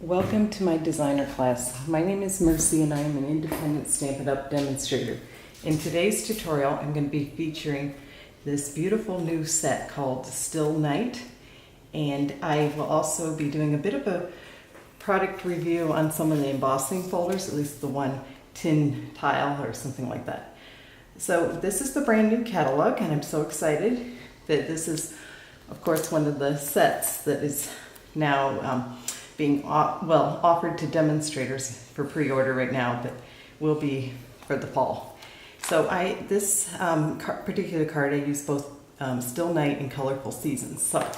Welcome to my designer class. My name is Mercy and I am an independent Stampin' Up! Demonstrator. In today's tutorial, I'm going to be featuring this beautiful new set called Still Night, and I will also be doing a bit of a product review on some of the embossing folders, at least the one tin tile or something like that. So this is the brand new catalog, and I'm so excited that this is, of course, one of the sets that is now being offered to demonstrators for pre-order right now, but will be for the fall. So this particular card, I use both Still Night and Colorful Seasons. So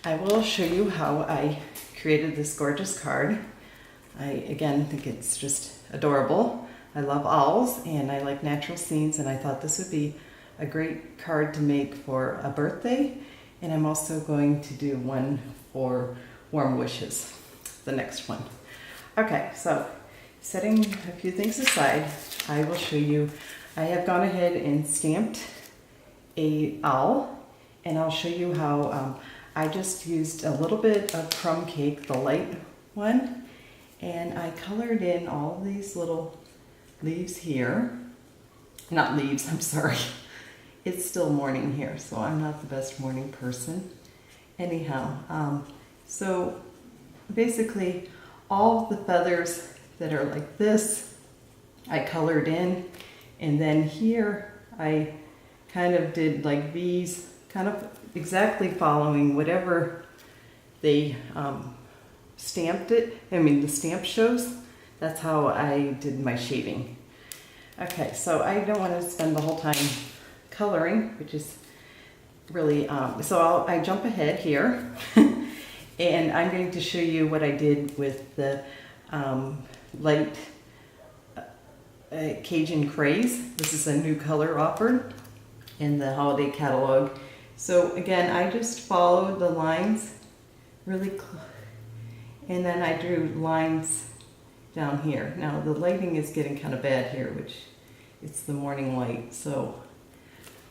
I will show you how I created this gorgeous card. I, again, think it's just adorable. I love owls and I like natural scenes, and I thought this would be a great card to make for a birthday. And I'm also going to do one for warm wishes, the next one. Okay, so setting a few things aside, I will show you, I have gone ahead and stamped a owl, and I'll show you how I just used a little bit of crumb cake, the light one, and I colored in all these little leaves here. Not leaves, I'm sorry. It's still morning here, so I'm not the best morning person. Anyhow, so basically all the feathers that are like this, I colored in, and then here I kind of did like these, kind of exactly following whatever they stamped it. I mean, the stamp shows. That's how I did my shading. Okay, so I don't want to spend the whole time coloring, which is really, so I jump ahead here and I'm going to show you what I did with the light Cajun Craze. This is a new color offered in the holiday catalog. So again, I just followed the lines really close, and then I drew lines down here. Now the lighting is getting kind of bad here, which it's the morning light, so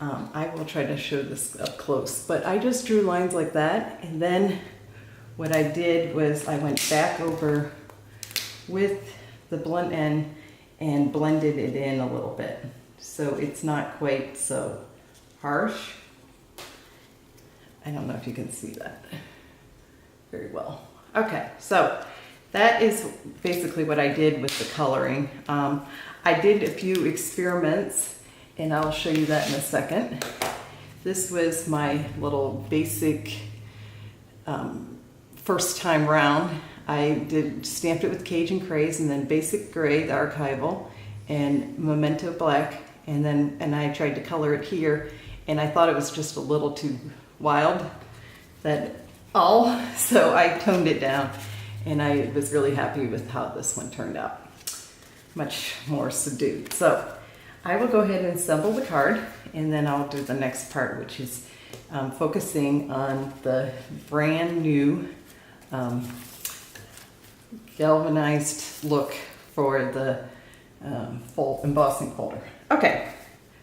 I will try to show this up close. But I just drew lines like that, and then what I did was I went back over with the blunt end and blended it in a little bit, so it's not quite so harsh. I don't know if you can see that very well. Okay, so that is basically what I did with the coloring. I did a few experiments, and I'll show you that in a second. This was my little basic first time round. I stamped it with Cajun Craze, and then Basic Gray, the archival, and Memento Black, and I tried to color it here, and I thought it was just a little too wild, so I toned it down, and I was really happy with how this one turned out. Much more subdued. So I will go ahead and assemble the card, and then I'll do the next part, which is focusing on the brand new galvanized look for the embossing folder. Okay,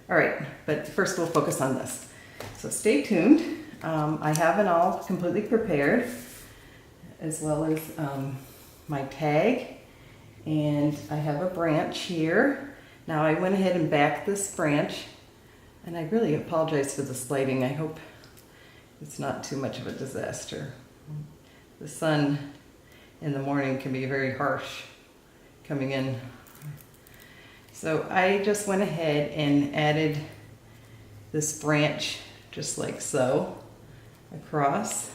all right, but first we'll focus on this. So stay tuned. I have it all completely prepared, as well as my tag, and I have a branch here. Now I went ahead and backed this branch, and I really apologize for this lighting. I hope it's not too much of a disaster. The sun in the morning can be very harsh coming in. So I just went ahead and added this branch just like so across,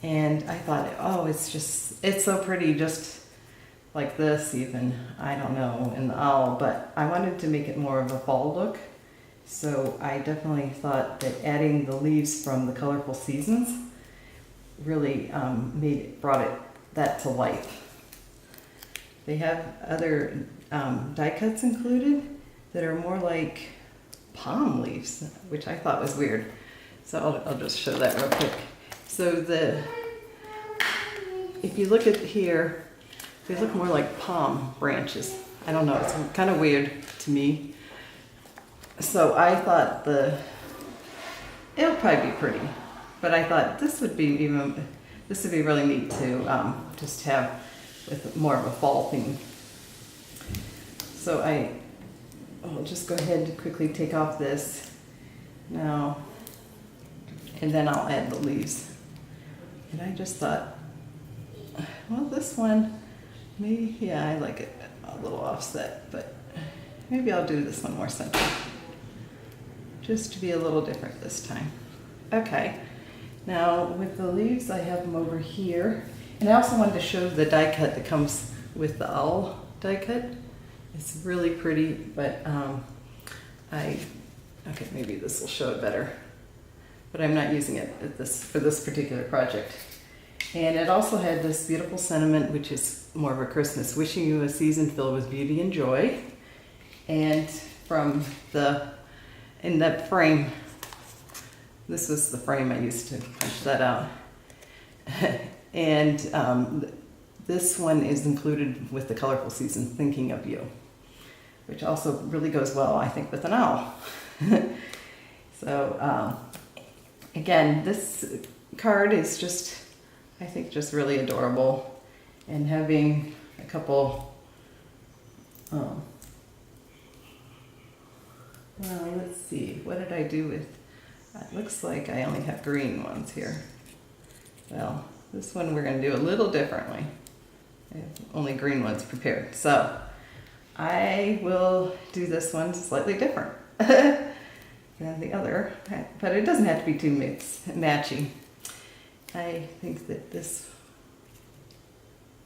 and I thought, oh, it's so pretty just like this, even, I don't know, in the owl, but I wanted to make it more of a fall look. So I definitely thought that adding the leaves from the Colorful Seasons really brought that to life. They have other die cuts included that are more like palm leaves, which I thought was weird. So I'll just show that real quick. So if you look at here, they look more like palm branches. I don't know, it's kind of weird to me. So I thought it'll probably be pretty, but I thought this would be even this would be really neat to just have with more of a fall theme. So I'll just go ahead and quickly take off this now, and then I'll add the leaves. And I just thought, well, this one, maybe, yeah, I like it a little offset, but maybe I'll do this one more centered, just to be a little different this time. Okay, now with the leaves, I have them over here. And I also wanted to show the die cut that comes with the owl die cut. It's really pretty, but okay, maybe this will show it better. But I'm not using it for this particular project. And it also had this beautiful sentiment, which is more of a Christmas, wishing you a season filled with beauty and joy. And in that frame, this was the frame I used to punch that out. And this one is included with the colorful season, thinking of you, which also really goes well, I think, with an owl. So again, this card is just, I think, just really adorable. And having a couple, well, let's see, what did I do with, it looks like I only have green ones here. Well, this one we're going to do a little differently. I have only green ones prepared. So I will do this one slightly different than the other, but it doesn't have to be too matchy. I think that this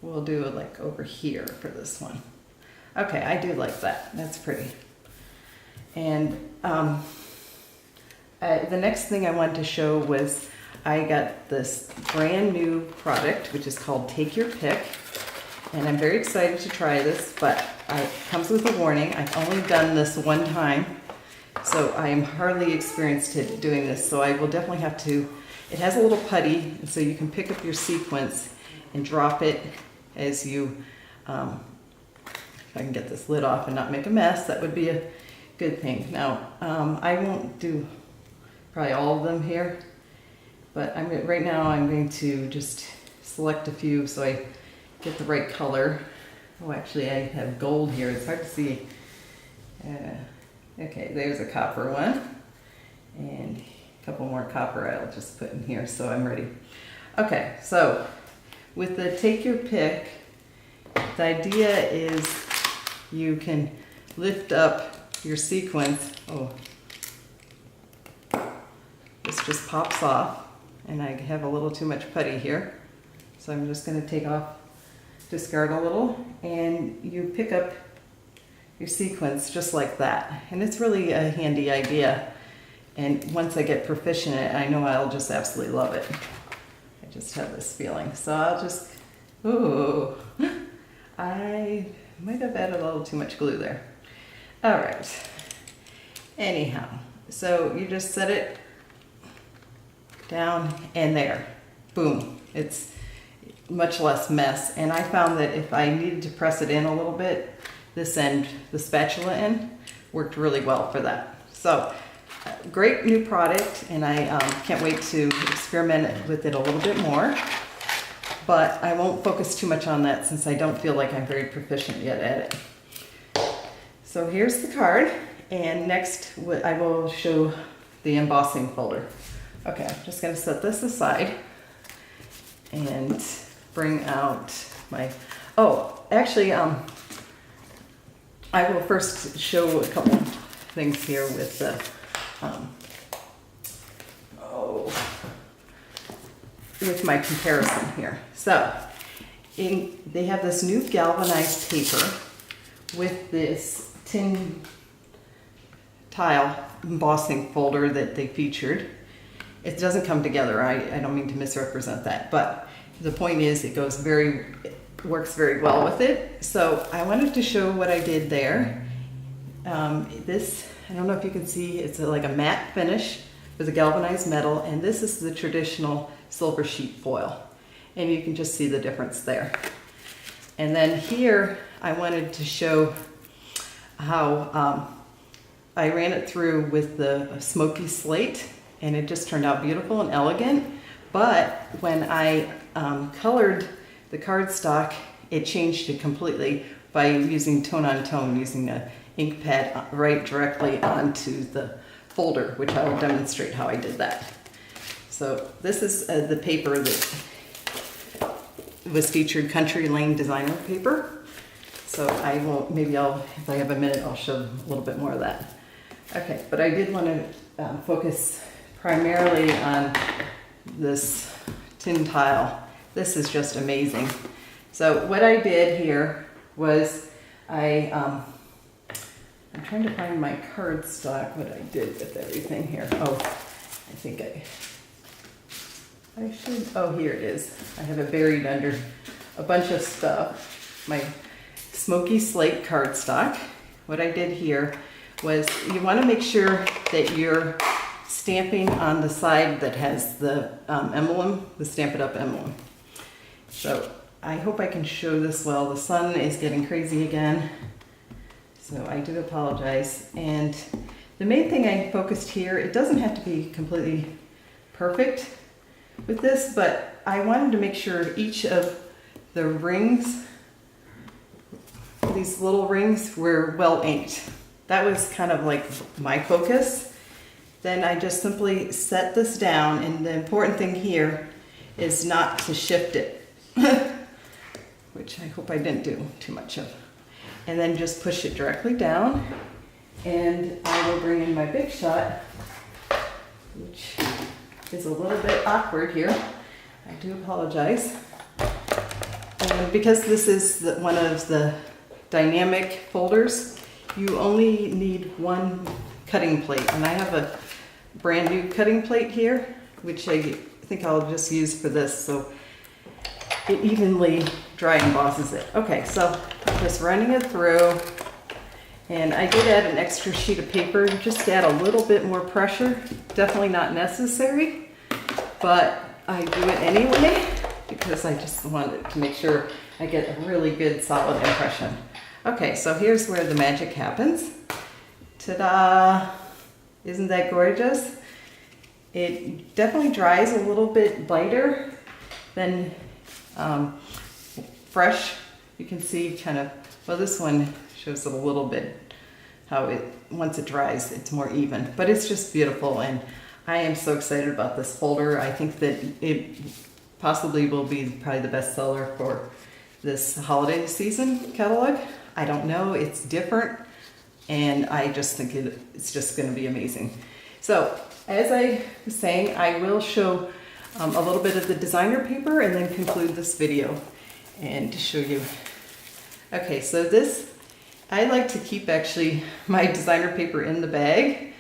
we'll do it like over here for this one. Okay, I do like that. That's pretty. And the next thing I wanted to show was I got this brand new product, which is called Take Your Pick. And I'm very excited to try this, but it comes with a warning. I've only done this one time, so I am hardly experienced at doing this. So I will definitely have to, it has a little putty, and so you can pick up your sequence and drop it as you, if I can get this lid off and not make a mess, that would be a good thing. Now, I won't do probably all of them here, but right now I'm going to just select a few so I get the right color. Oh, actually I have gold here. It's hard to see. Okay, there's a copper one. And a couple more copper I'll just put in here so I'm ready. Okay, so with the Take Your Pick, the idea is you can lift up your sequence. Oh, this just pops off, and I have a little too much putty here. So I'm just going to take off, discard a little, and you pick up your sequence just like that. And it's really a handy idea. And once I get proficient in it, I know I'll just absolutely love it. I just have this feeling. So I'll just, ooh, I might have added a little too much glue there. All right. Anyhow, so you just set it down and there. Boom. It's much less mess. And I found that if I needed to press it in a little bit, this end, the spatula end, worked really well for that. So great new product, and I can't wait to experiment with it a little bit more. But I won't focus too much on that since I don't feel like I'm very proficient yet at it. So here's the card, and next I will show the embossing folder. Okay, I'm just going to set this aside and bring out my, oh, actually, I will first show a couple things here with the, with my comparison here. So, they have this new galvanized paper with this tin tile embossing folder that they featured. It doesn't come together. I don't mean to misrepresent that, but the point is it works very well with it. So I wanted to show what I did there. This, I don't know if you can see, it's like a matte finish with a galvanized metal, and this is the traditional silver sheet foil. And you can just see the difference there. And then here, I wanted to show how I ran it through with the smoky slate, and it just turned out beautiful and elegant. But when I colored the cardstock, it changed it completely by using tone on tone, using a ink pad right directly onto the folder, which I will demonstrate how I did that. So this is the paper that was featured, Country Lane designer paper. So I will, maybe if I have a minute, I'll show a little bit more of that. Okay, but I did want to focus primarily on this tin tile. This is just amazing. So what I did here was I'm trying to find my cardstock, what I did with everything here. Oh, I think I should, oh, here it is. I have it buried under a bunch of stuff. My smoky slate cardstock. What I did here was you want to make sure that you're stamping on the side that has the emblem, the Stampin' Up! Emblem. So I hope I can show this well. The sun is getting crazy again, so I do apologize. And the main thing I focused here, it doesn't have to be completely perfect with this, but I wanted to make sure each of the rings, these little rings, were well inked. That was kind of like my focus. Then I just simply set this down, and the important thing here is not to shift it, which I hope I didn't do too much of. And then just push it directly down, and I will bring in my Big Shot, which is a little bit awkward here. I do apologize. And because this is one of the dynamic folders, you only need one cutting plate. And I have a brand new cutting plate here, which I think I'll just use for this, so it evenly dry embosses it. Okay, so I'm just running it through, and I did add an extra sheet of paper just to add a little bit more pressure. Definitely not necessary, but I do it anyway because I just wanted to make sure I get a really good solid impression. Okay, so here's where the magic happens. Ta-da! Isn't that gorgeous? It definitely dries a little bit lighter than fresh. You can see kind of, well, this one shows a little bit how once it dries, it's more even, but it's just beautiful, and I am so excited about this folder. I think that it possibly will be probably the best seller for this holiday season catalog. I don't know, it's different, and I just think it's just going to be amazing. So as I was saying, I will show a little bit of the designer paper and then conclude this video and show you. Okay, so this, I like to keep actually my designer paper in the bag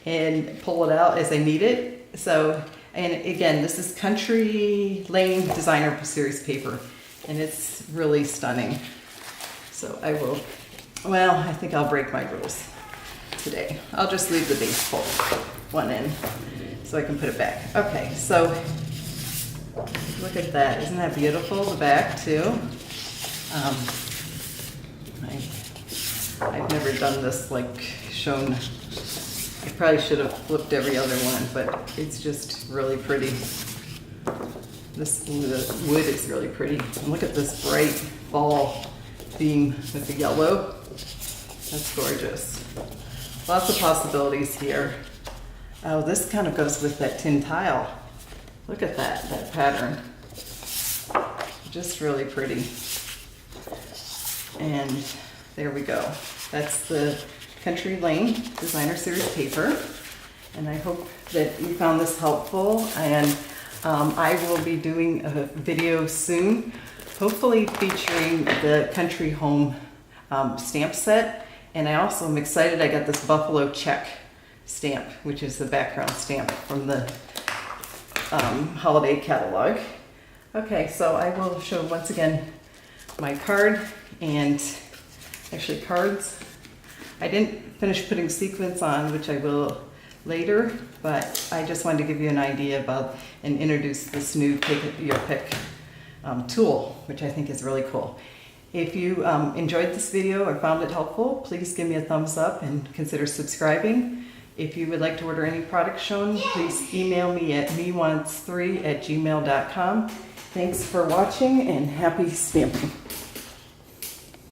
and pull it out as I need it. So, and again, this is Country Lane Designer Series paper, and it's really stunning. So I will, well, I think I'll break my rules today. I'll just leave the base fold one in so I can put it back. Okay, so look at that. Isn't that beautiful? The back too. I've never done this like shown. I probably should have flipped every other one, but it's just really pretty. The wood is really pretty. And look at this bright fall theme with the yellow. That's gorgeous. Lots of possibilities here. Oh, this kind of goes with that tin tile. Look at that pattern. Just really pretty. And there we go. That's the Country Lane Designer Series paper. And I hope that you found this helpful. And I will be doing a video soon, hopefully featuring the Country Home stamp set. And I also am excited, I got this buffalo check stamp, which is the background stamp from the holiday catalog. Okay, so I will show once again my card, and actually cards. I didn't finish putting sequins on, which I will later, but I just wanted to give you an idea about and introduce this new Take Your Pick tool, which I think is really cool. If you enjoyed this video or found it helpful, please give me a thumbs up and consider subscribing. If you would like to order any product shown, please email me at mewants3@gmail.com. Thanks for watching and happy stamping.